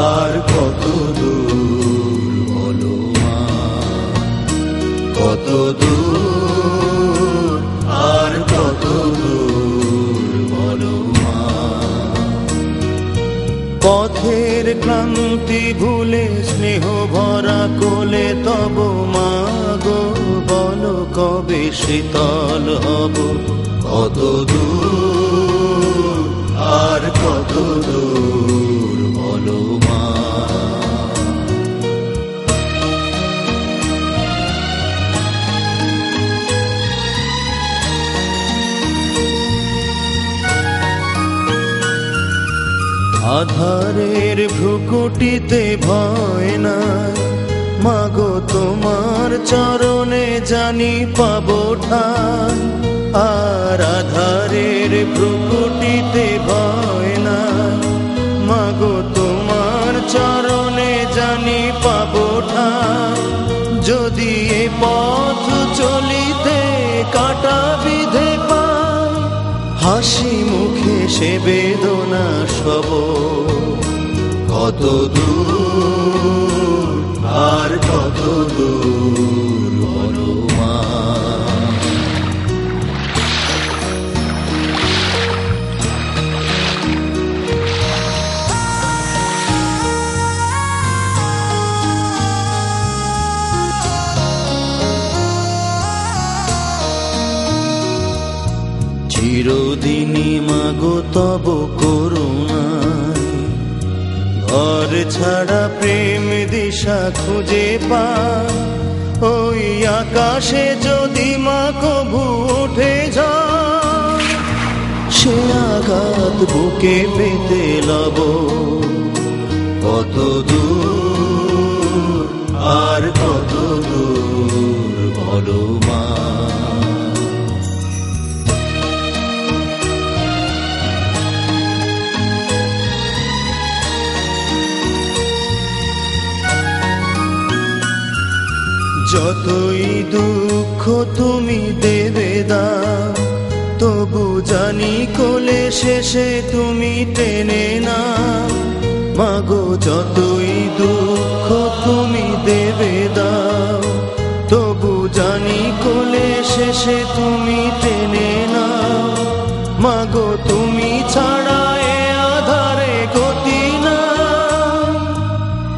আর কত দূর বলো মা, কত দূর, আর কত দূর বলো মা। পথের ক্লান্তি ভুলে স্নেহ ভরা কোলে তব মা গো, বলো কবে শীতল হব, কত দূর, আর কত দূর বলো মা। আধারের ভ্রুকুটিতে ভয় নাই, মাগো তোমার চরণে জানি পাবো ঠাই। আর আধারের ভ্রুকুটিতে ভয় নাই, মাগো তোমার চরণে জানি পাবো ঠাই। যদি এ পথ চলিতে কাটা বিধে পাই, হাসি মুখে সে বেদনা সব, কত দূর, আর কত দূর বলো মা। চিরদিনই মাগো তব করুণায়, ঘর ছাড়া প্রেম দিশা খুঁজে পাই। ওই আকাশে যদি মা কভু ওঠে ঝড়, সে আঘাত বুকে পেতে লব, কত দূর, আর কত দূর বলো মা। যতই দুঃখ তুমি দেবে দাও, তবু জানি কোলে শেষে তুমি টেনে না। মাগো যতই দুঃখ তুমি দেবে দাও, তবু জানি কোলে শেষে তুমি টেনে না। মাগো তুমি ছাড়া এ আধারে গতি না,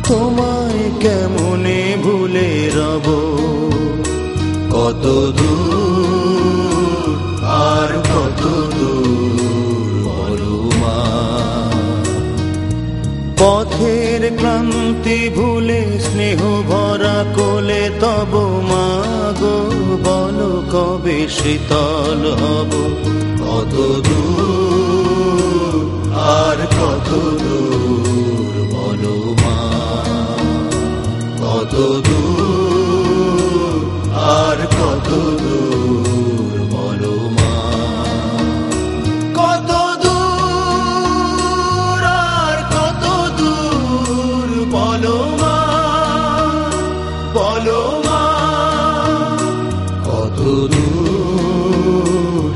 তোমায় কেমনে ভুলে রব, কত দূর, আর কত দূর বলো মা। পথের ক্লান্তি ভুলে স্নেহ ভরা কোলে তব মা গো, বলো কবে শীতল হব, কত দূর, আর কত দূর বলো মা। কত দূর, আর কত দূর বলো মা। কত দূর, আর কত দূর বলো মা, বলো মা। কত দূর,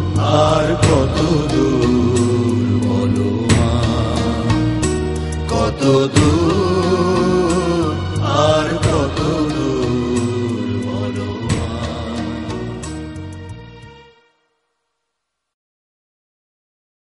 আর কত দূর বলো মা, কত দূর।